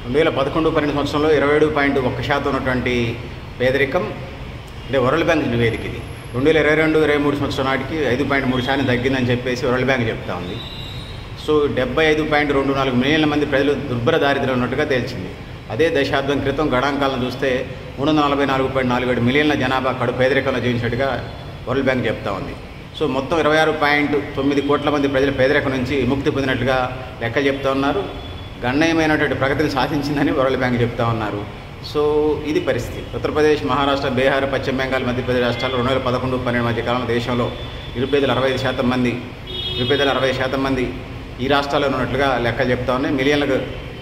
2011-12 సంవత్సరంలో 27.1% ఉన్నటువంటి పేదరికం అంటే వరల్డ్ బ్యాంక్ నివేదిక ఇది. 2022-23 సంవత్సరం నాటికి 5.3% తగ్గిందని చెప్పేసి వరల్డ్ బ్యాంక్ చెప్తా ఉంది. సో 75.24 మిలియన్ల మంది ప్రజలు దుర్భర దారిద్ర్యం ఉన్నట్టుగా తేల్చింది. అదే దశాబ్దం క్రితం గణాంకాలను చూస్తే 344.47 మిలియన్ల జనాభా కడు పేదరికంలో జీవించినట్టుగా వరల్డ్ బ్యాంక్ చెప్తా ఉంది. సో మొత్తం 26.9 కోట్ల మంది ప్రజలు పేదరికం నుంచి విముక్తి పొందినట్లుగా లెక్కలు చెప్తా ఉన్నారు. గణనీయమైనటువంటి ప్రగతిని సాధించిందని వరల్డ్ బ్యాంక్ చెప్తా ఉన్నారు. సో ఇది పరిస్థితి. ఉత్తరప్రదేశ్, మహారాష్ట్ర, బీహార్, పశ్చిమ బెంగాల్, మధ్యప్రదేశ్ రాష్ట్రాలు 2011-12 మధ్య కాలంలో దేశంలో నిరుపేదలు 65% మంది ఈ రాష్ట్రాల్లో ఉన్నట్లుగా లెక్కలు చెప్తా ఉన్నాయి. మిలియన్లకు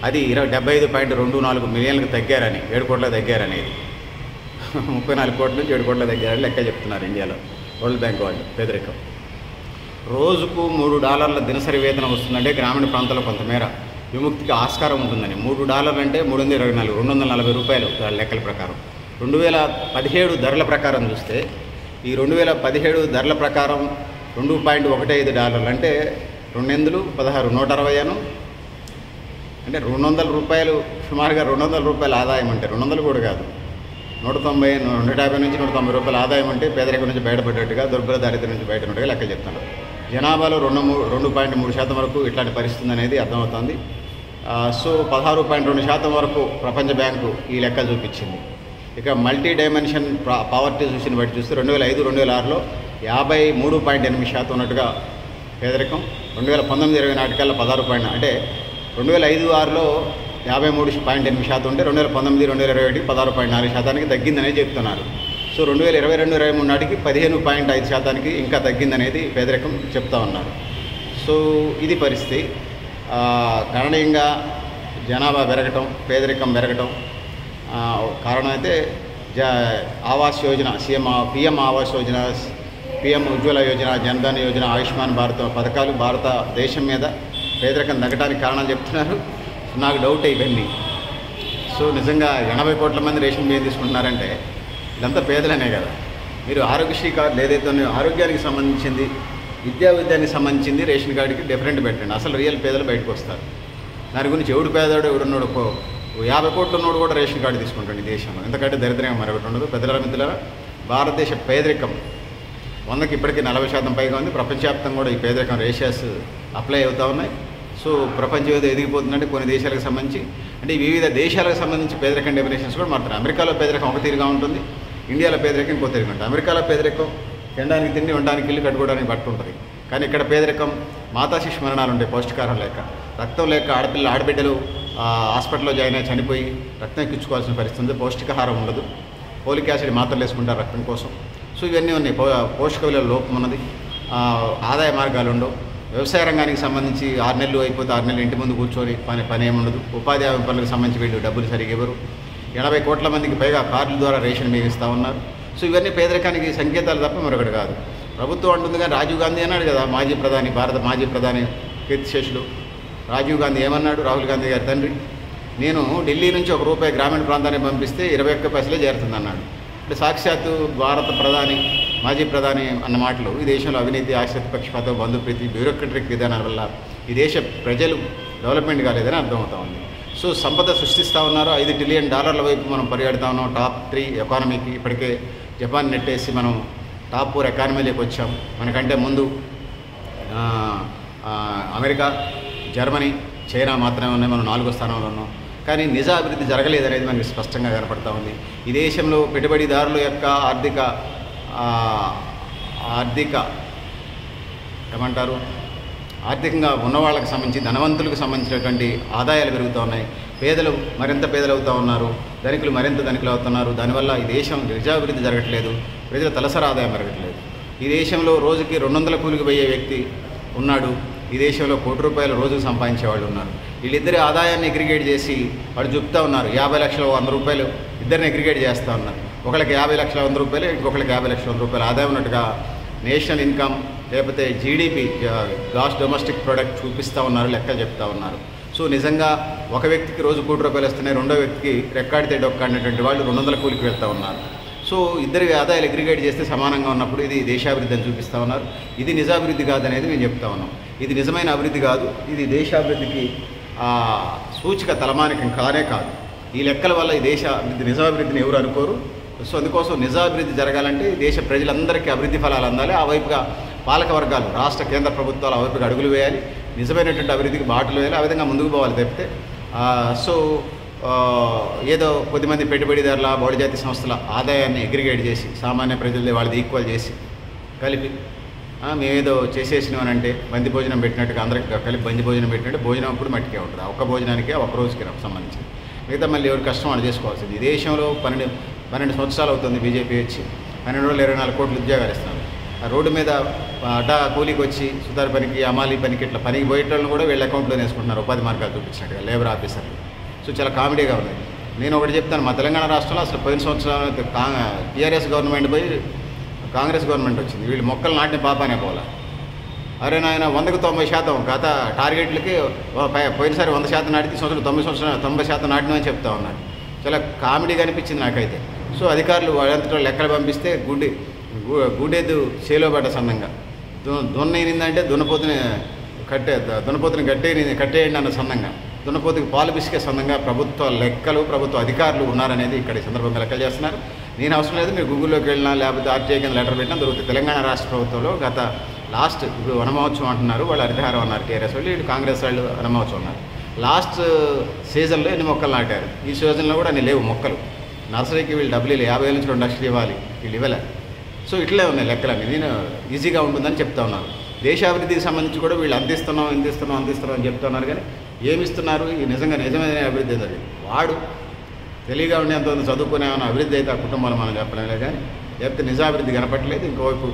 అది 75.24 మిలియన్లకు తగ్గారని, 7 కోట్ల తగ్గారనేది 34 కోట్ల నుంచి 7 కోట్ల తగ్గారని లెక్క చెప్తున్నారు ఇండియాలో వరల్డ్ బ్యాంక్ వాళ్ళు. పేదరికం రోజుకు $3 దినసరి వేతనం వస్తుందంటే గ్రామీణ ప్రాంతాల్లో కొంతమేర విముక్తికి ఆస్కారం ఉంటుందని. $3 అంటే 324, 240 రూపాయలు లెక్కల ప్రకారం. 2017 ధరల ప్రకారం చూస్తే ఈ 2017 ధరల ప్రకారం $2.15 అంటే 2 16 160 అంటే $200 సుమారుగా $200 ఆదాయం అంటే 200 కూడా కాదు, 190 150 నుంచి 190 రూపాయల ఆదాయం అంటే పేదరికం నుంచి బయటపడ్డట్టుగా, దుర్భర దారిద్ర్యం నుంచి బయటపడ్డట్టుగా లెక్క చెప్తున్నారు. జనాభాలో 2.3% వరకు ఇట్లాంటి పరిస్థితి అనేది అర్థమవుతుంది. సో 16.2% వరకు ప్రపంచ బ్యాంకు ఈ లెక్క చూపించింది. ఇక మల్టీ డైమెన్షన్ పావర్టీ సూచిని బట్టి చూస్తే 2005-2006లో 53.8% ఉన్నట్టుగా పేదరికం. 2019-20 నాటికల్లా 16 అంటే 2005-6లో 53.8% ఉంటే 2019-2021 16.4% తగ్గిందనేది చెప్తున్నారు. సో 2022-23 నాటికి 15.5% ఇంకా తగ్గిందనేది పేదరికం చెప్తా ఉన్నారు. సో ఇది పరిస్థితి. గణనీయంగా జనాభా పెరగటం, పేదరికం పెరగటం కారణం అయితే ఆవాస్ యోజన, పిఎం ఆవాస్ యోజన, పిఎం ఉజ్వల యోజన, జన్ధన్ యోజన, ఆయుష్మాన్ భారత్ పథకాలు భారతదేశం మీద పేదరికం తగ్గడానికి కారణాలు చెప్తున్నారు. నాకు డౌట్ ఇవన్నీ. సో నిజంగా 80 కోట్ల మంది రేషన్ బియ్యం తీసుకుంటున్నారంటే ఇదంతా పేదలనే కదా. మీరు ఆరోగ్యశ్రీ కార్డులు ఏదైతే ఉన్నాయో ఆరోగ్యానికి సంబంధించింది, విద్యానికి సంబంధించింది రేషన్ కార్డుకి డిఫరెంట్ పెట్టండి. అసలు రియల్ పేదలు బయటకు వస్తారు. దాని గురించి ఎవడు పేదవాడు ఎవడున్నాడు, 50 కోట్లు ఉన్నోడు కూడా రేషన్ కార్డు తీసుకుంటాడు ఈ దేశంలో. ఎందుకంటే దరిద్రంగా మరొకటి ఉండదు. పెద్దల మిత్రులారా, భారతదేశ పేదరికం 100కి ఇప్పటికీ 40% పైగా ఉంది. ప్రపంచవ్యాప్తంగా కూడా ఈ పేదరికం రేషియాస్ అప్లై అవుతూ ఉన్నాయి. సో ప్రపంచం ఏదో ఎదిగిపోతుందంటే కొన్ని దేశాలకు సంబంధించి, అంటే వివిధ దేశాలకు సంబంధించి పేదరికం డెఫినేషన్స్ కూడా మారుతున్నాయి. అమెరికాలో పేదరికం ఒక తీరుగా ఉంటుంది, ఇండియాలో పేదరికం ఇంకో తీరుగా ఉంటుంది. అమెరికాలో పేదరికం తినడానికి తిండి, ఉండడానికి ఇల్లు, కట్టుకోవడానికి బట్ట ఉంటుంది. కానీ ఇక్కడ పేదరికం మాతా శిశు మరణాలు ఉంటాయి, పౌష్టికాహారం లేక, రక్తం లేక ఆడబిడ్డలు హాస్పిటల్లో జాయిన్ అయ్యి చనిపోయి రక్తం ఎక్కించుకోవాల్సిన పరిస్థితి ఉంది. పౌష్టికాహారం ఉండదు, ఫోలిక్ యాసిడ్ మాత్రలు వేసుకుంటారు రక్తం కోసం. సో ఇవన్నీ ఉన్నాయి. పోషక విలువల లోపం ఉన్నది, ఆదాయ మార్గాలు ఉండవు. వ్యవసాయ రంగానికి సంబంధించి 6 నెలలు అయిపోతే 6 నెలలు ఇంటి ముందు కూర్చొని పని ఏముండదు. ఉపాధి హామీ పనులకు సంబంధించి వీళ్ళు డబ్బులు సరిగ్గా ఇవ్వరు. 80 కోట్ల మందికి పైగా కార్డుల ద్వారా రేషన్ మిగిస్తూ ఉన్నారు. సో ఇవన్నీ పేదరికానికి సంకేతాలు తప్ప మరొకటి కాదు. ప్రభుత్వం అంటుంది కానీ రాజీవ్ గాంధీ అన్నాడు కదా, భారత మాజీ ప్రధాని కీర్తిశేషులు రాజీవ్ గాంధీ ఏమన్నాడు, రాహుల్ గాంధీ గారి తండ్రి, నేను ఢిల్లీ నుంచి ₹1 గ్రామీణ ప్రాంతానికి పంపిస్తే 21 పైసలే చేరుతుంది అన్నాడు. అంటే సాక్షాత్తు భారత ప్రధాని, మాజీ ప్రధాని అన్న మాటలు ఈ దేశంలో అవినీతి, ఆశ్రిత పక్షపాతం, బంధుప్రీతి, బ్యూరోక్రటిక్ విధానాల వల్ల ఈ దేశ ప్రజలు డెవలప్మెంట్ కాలేదని అర్థమవుతా ఉంది. సో సంపద సృష్టిస్తూ ఉన్నారు. $5 ట్రిలియన్ వైపు మనం పరిగెడతా ఉన్నాం. టాప్ 3 ఎకానమీకి ఇప్పటికే జపాన్ నెట్టేసి మనం టాప్ 4 ఎకానమీలోకి వచ్చాం. మనకంటే ముందు అమెరికా, జర్మనీ, చైనా మాత్రమే ఉన్నాయి. మనం 4వ స్థానంలో ఉన్నాం. కానీ నిజ అభివృద్ధి జరగలేదనేది మనకి స్పష్టంగా కనపడతా ఉంది. ఈ దేశంలో పెట్టుబడిదారుల యొక్క ఆర్థికంగా ఉన్నవాళ్ళకి సంబంధించి, ధనవంతులకు సంబంధించినటువంటి ఆదాయాలు పెరుగుతూ ఉన్నాయి. పేదలు మరింత పేదలవుతూ ఉన్నారు, ధనికులు మరింత ధనికులు అవుతున్నారు. దానివల్ల ఈ దేశం నిజాభివృద్ధి జరగట్లేదు, ప్రజల తలసరి ఆదాయం పెరగట్లేదు. ఈ దేశంలో రోజుకి 200 కూలికి పోయే వ్యక్తి ఉన్నాడు. ఈ దేశంలో ₹1 రోజుకు సంపాదించే వాళ్ళు ఉన్నారు. వీళ్ళిద్దరి ఆదాయాన్ని అగ్రిగేట్ చేసి వాళ్ళు చెప్తా ఉన్నారు, 50 లక్షల ₹100 ఇద్దరిని అగ్రిగేట్ చేస్తూ ఉన్నారు. ఒకళ్ళకి 50 లక్షల ₹100, ఇంకొకరికి 50 లక్షల ₹100 ఆదాయం ఉన్నట్టుగా నేషనల్ ఇన్కమ్ లేకపోతే జీడిపి, గ్రాస్ డొమెస్టిక్ ప్రోడక్ట్ చూపిస్తూ ఉన్నారు, లెక్కలు చెప్తా ఉన్నారు. సో నిజంగా ఒక వ్యక్తికి రోజు ₹1 వస్తున్నాయి, రెండో వ్యక్తికి రెక్కాడితే డొక్కడినటువంటి వాళ్ళు 200 కూలికి వెళ్తూ ఉన్నారు. సో ఇద్దరి ఆదాయాలు అగ్రిగేట్ చేస్తే సమానంగా ఉన్నప్పుడు ఇది దేశాభివృద్ధి అని చూపిస్తూ ఉన్నారు. ఇది నిజాభివృద్ధి కాదనేది మేము చెప్తా ఉన్నాం. ఇది నిజమైన అభివృద్ధి కాదు, ఇది దేశాభివృద్ధికి సూచిక తలమానికం కానే కాదు. ఈ లెక్కల వల్ల ఈ దేశ అభివృద్ధి నిజాభివృద్ధిని ఎవరు అనుకోరు. సో అందుకోసం నిజాభివృద్ధి జరగాలంటే దేశ ప్రజలందరికీ అభివృద్ధి ఫలాలు అందాలి. ఆ వైపుగా పాలక వర్గాలు రాష్ట్ర కేంద్ర ప్రభుత్వాలు ఆ వైపుగా అడుగులు వేయాలి, నిజమైనటువంటి అభివృద్ధికి బాటలు వేయాలి, ఆ విధంగా ముందుకు పోవాలి తప్పితే ఏదో కొద్దిమంది పెట్టుబడిదారుల బహుళజాతి సంస్థల ఆదాయాన్ని అగ్రిగేట్ చేసి సామాన్య ప్రజలది వాళ్ళది ఈక్వల్ చేసి కలిపి మేమేదో చేసేసినామనంటే బంది భోజనం పెట్టినట్టుగా అందరికి కలిపి బంది భోజనం పెట్టినట్టు భోజనం అప్పుడు మట్టికే ఉంటుంది. ఒక్క భోజనానికి ఒక్క రోజుకి సంబంధించి మిగతా మళ్ళీ ఎవరు కష్టం వాళ్ళు చేసుకోవాల్సింది. ఈ దేశంలో 12 సంవత్సరాలు అవుతుంది బీజేపీ వచ్చి, 12 రోజులు 24 కోట్ల ఉద్యోగాలు ఇస్తున్నారు. ఆ రోడ్డు మీద అడ్డా కూలీకి వచ్చి సుతారు పనికి అమాలి పనికి ఇట్లా పనికి పోయేటోళ్ళని కూడా వీళ్ళ అకౌంట్లో వేసుకుంటున్నారు ఉపాధి మార్గాలు చూపించినట్టుగా లేబర్ ఆఫీసర్లు. సో చాలా కామెడీగా ఉంది. నేను ఒకటి చెప్తాను, మా తెలంగాణ రాష్ట్రంలో అసలు పోయిన సంవత్సరాలు టీఆర్ఎస్ గవర్నమెంట్ పోయి కాంగ్రెస్ గవర్నమెంట్ వచ్చింది. వీళ్ళు మొక్కలు నాటిన పాపానే పోలా. అరే నాయన 100కి 90% గత టార్గెట్లకి పోయినసారి 100% నాటితే సంవత్సరం 90% నాటినని చెప్తా ఉన్నారు. చాలా కామెడీగా అనిపించింది నాకైతే. సో అధికారులు వాళ్ళంతటా లెక్కలు పంపిస్తే గుండెద్దు చేలో పడ్డ సన్నంగా దున్నయిందంటే దున్నపోతుని కట్టేయండి అన్న సన్నంగా, దున్నపోతుకి పాలు పిసికే సన్నంగా ప్రభుత్వ లెక్కలు ప్రభుత్వ అధికారులు ఉన్నారనేది ఇక్కడ ఈ సందర్భంగా లెక్కలు చేస్తున్నారు. నేను అవసరం లేదు, మీరు గూగుల్లోకి వెళ్ళినా లేకపోతే ఆర్టీఐ కింద లెటర్ పెట్టినా దొరుకుతుంది. తెలంగాణ రాష్ట్ర ప్రభుత్వంలో గత లాస్ట్ ఇప్పుడు వనమహోత్సవం అంటున్నారు, వాళ్ళు హరితహారం అన్నారు టీఆర్ఎస్ వాళ్ళు, వీళ్ళు కాంగ్రెస్ వాళ్ళు వనమహోత్సవం అన్నారు. లాస్ట్ సీజన్లో ఎన్ని మొక్కలు నాటారు, ఈ సీజన్లో కూడా అన్ని లేవు మొక్కలు. నర్సరీకి వీళ్ళు డబ్బులు 50,000 నుంచి 2 లక్షలు ఇవ్వాలి, వీళ్ళు ఇవ్వలే. సో ఇట్లే ఉన్నాయి లెక్కలన్నీ. నేను ఈజీగా ఉంటుందని చెప్తా ఉన్నాను. దేశాభివృద్ధికి సంబంధించి కూడా వీళ్ళు అందిస్తున్నాం అని చెప్తున్నారు, కానీ ఏమిస్తున్నారు? ఈ నిజమైన అభివృద్ధి జరిగింది. వాడు తెలివిగా ఉండేంత చదువుకునే ఏమైనా అభివృద్ధి అయితే ఆ కుటుంబాలు మనం చెప్పలేదు, కానీ లేకపోతే నిజాభివృద్ధి కనపట్టలేదు. ఇంకోవైపు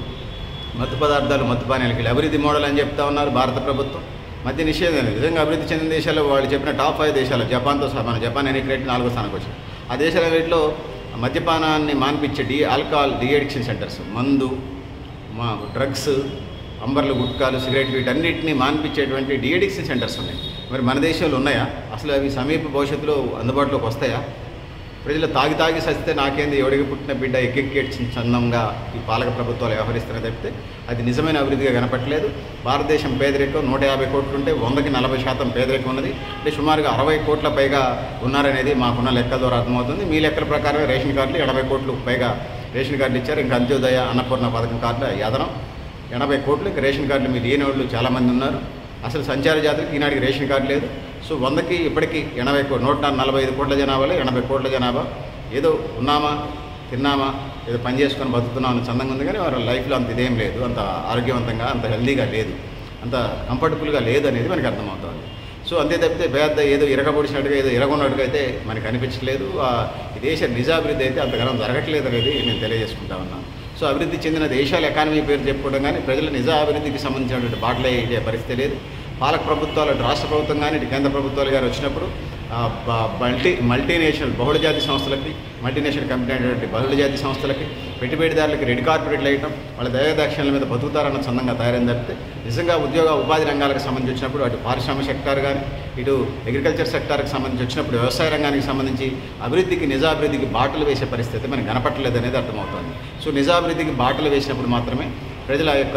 మత్తు పదార్థాలు మత్తు పానీయాలకి అభివృద్ధి మోడల్ అని చెప్తా ఉన్నారు భారత ప్రభుత్వం. మద్య నిషేధం నిజంగా అభివృద్ధి చెందిన దేశాల్లో వాళ్ళు చెప్పిన టాప్ 5 దేశాలు జపాన్తో సహా, మన జపాన్ ఎన్నికరేట్ 4వ స్థానానికి వచ్చింది. ఆ దేశాల వీటిలో మద్యపానాన్ని మాన్పించే ఆల్కహాల్ డీఅడిక్షన్ సెంటర్స్, మందు డ్రగ్స్ అంబర్లు గుట్కాలు సిగరెట్ వీటన్నిటిని మాన్పించేటువంటి డీఅడిక్షన్ సెంటర్స్ ఉన్నాయి. మరి మన దేశంలో ఉన్నాయా? అసలు అవి సమీప భవిష్యత్తులో అందుబాటులోకి వస్తాయా? ప్రజలు తాగి సస్తే నాకేంది ఎవడికి పుట్టిన బిడ్డ ఎక్కెక్కేడ్చిన చందంగా ఈ పాలక ప్రభుత్వాలు వ్యవహరిస్తున్నాయి తప్పితే అది నిజమైన అభివృద్ధిగా కనపట్లేదు. భారతదేశం పేదరికం 150 కోట్లు ఉంటే 100కి 40% పేదరికం ఉన్నది. అంటే సుమారుగా 60 కోట్ల పైగా ఉన్నారనేది మాకున్న లెక్కల ద్వారా అర్థమవుతుంది. మీ లెక్కల ప్రకారం రేషన్ కార్డులు 80 కోట్లు పైగా రేషన్ కార్డులు ఇచ్చారు. ఇంకా అంత్యోదయ అన్నపూర్ణ పథకం కార్డులు అదనం 80 కోట్లు. ఇంకా రేషన్ కార్డులు మీరు లేని వాళ్ళు చాలామంది ఉన్నారు. అసలు సంచార జాతులకు ఈనాటికి రేషన్ కార్డు లేదు. సో 100కి ఇప్పటికీ 145 కోట్ల జనాభాలో 80 కోట్ల జనాభా ఏదో ఉన్నామా తిన్నామా ఏదో పని చేసుకొని బతుకుతున్నాం అన్న చందంగా ఉంది, కానీ వారి లైఫ్లో అంత ఇదేం లేదు, అంత ఆరోగ్యవంతంగా అంత హెల్దీగా లేదు, అంత కంఫర్టబుల్గా లేదు అనేది మనకి అర్థమవుతుంది. సో అంతే తప్పితే పేద ఏదో ఇరగబొడిచినట్టుగా ఏదో ఇరగొన్నట్టుగా అయితే మనకు అనిపించలేదు. ఈ దేశ నిజాభివృద్ధి అయితే అంతగానం జరగట్లేదు అనేది నేను తెలియజేసుకుంటా ఉన్నాను. సో అభివృద్ధి చెందిన దేశాల ఎకానమీ పేరు చెప్పుకోవడం కానీ ప్రజల నిజాభివృద్ధికి సంబంధించినటువంటి బాటలే ఇదే పరిస్థితి లేదు. పాలక ప్రభుత్వాలు రాష్ట్ర ప్రభుత్వం కానీ ఇటు కేంద్ర ప్రభుత్వాలు గారు వచ్చినప్పుడు మల్టీనేషనల్ బహుళజాతి సంస్థలకి మల్టీనేషనల్ కంపెనీ అయినటువంటి బహుళజాతి సంస్థలకి పెట్టుబడిదారులకి రెడ్ కార్పొరేట్లు వేయటం వాళ్ళ దయాదాక్షిణ్యాల మీద బతుకుతారన్న చందంగా తయారైంది తప్పితే నిజంగా ఉపాధి రంగాలకు సంబంధించి వచ్చినప్పుడు అటు పారిశ్రామిక సెక్టార్ కానీ ఇటు అగ్రికల్చర్ సెక్టార్కి సంబంధించి వచ్చినప్పుడు వ్యవసాయ రంగానికి సంబంధించి అభివృద్ధికి నిజాభివృద్ధికి బాటలు వేసే పరిస్థితి మనకు కనపట్టలేదు అనేది అర్థమవుతుంది. సో నిజాభివృద్ధికి బాటలు వేసినప్పుడు మాత్రమే ప్రజల యొక్క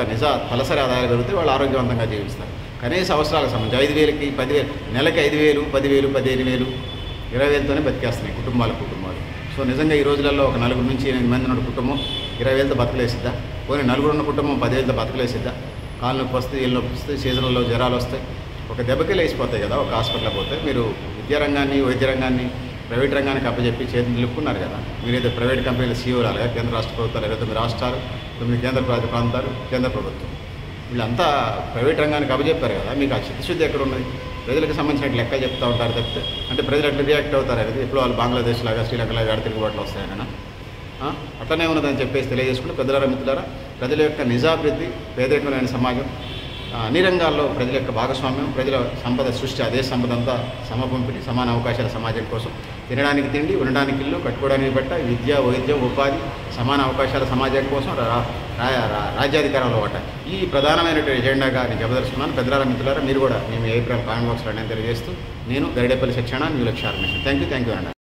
తలసరి ఆదాయాలు పెరిగితే వాళ్ళు ఆరోగ్యవంతంగా జీవిస్తారు. కనీస అవసరాలకు సంబంధించి 5,000కి 10,000 నెలకి 5,000 10,000 15,000 20,000తోనే బతికేస్తున్నాయి కుటుంబాలు. సో నిజంగా ఈ రోజులలో ఒక 4 నుంచి 8 మంది ఉన్న కుటుంబం 20,000తో బతకలేసిద్దా? పోనీ 4 ఉన్న కుటుంబం 10,000తో బతకలేసిద్దా? కాళ్ళు నొప్పి వస్తాయి, ఇల్లు నొప్పి వస్తాయి, సీజన్లో జ్వరాలు వస్తాయి, ఒక దెబ్బకి లేచిపోతాయి కదా ఒక హాస్పిటల్కి పోతే. మీరు విద్యారంగాన్ని వైద్య రంగాన్ని ప్రైవేట్ రంగానికి అప్పచెప్పి చేతులు నిలుపుకున్నారు కదా. మీరైతే ప్రైవేట్ కంపెనీల సీఈఓలాగా కేంద్ర రాష్ట్ర ప్రభుత్వాలు 29 రాష్ట్రాలు 9 కేంద్ర ప్రాంతాలు కేంద్ర ప్రభుత్వం వీళ్ళంతా ప్రైవేట్ రంగానికి అప్పచెప్పారు కదా. మీకు ఆ చిత్తశుద్ధి ఎక్కడ ఉన్నది? ప్రజలకు సంబంధించిన లెక్క చెప్తూ ఉంటారు తప్పితే అంటే ప్రజలు ఎట్లా రియాక్ట్ అవుతారు అనేది ఎప్పుడు వాళ్ళు బంగ్లాదేశ్ లాగా శ్రీలంకలాగా తిరుగుబాట్లు వస్తాయన అట్లనే ఉన్నదని చెప్పేసి తెలియజేసుకుంటే పెద్దలారా మిత్రులారా, ప్రజల యొక్క నిజాభివృద్ధి పేదరికమైన సమాజం అన్ని రంగాల్లో ప్రజల యొక్క భాగస్వామ్యం ప్రజల సంపద సృష్టి అదే సంపద అంతా సమపంపిణీ సమాన అవకాశాల సమాజం కోసం తినడానికి తిండి ఉండడానికి ఇల్లు కట్టుకోవడానికి బట్ట విద్య వైద్యం ఉపాధి సమాన అవకాశాల సమాజం కోసం రాజ్యాధికారంలో పట్ట ఈ ప్రధానమైనటువంటి ఎజెండాగా నేను చెప్పదలుచుకున్నాను. పెద్దలారా మిత్రులారా మీరు కూడా మేము ఏ కామెంట్ బాక్స్లో నేను తెలియజేస్తూ నేను గరిడేపల్లి సత్యనారాయణ న్యూ లక్ష్య ఆర్గనైజేషన్ థ్యాంక్ యూ అన్న.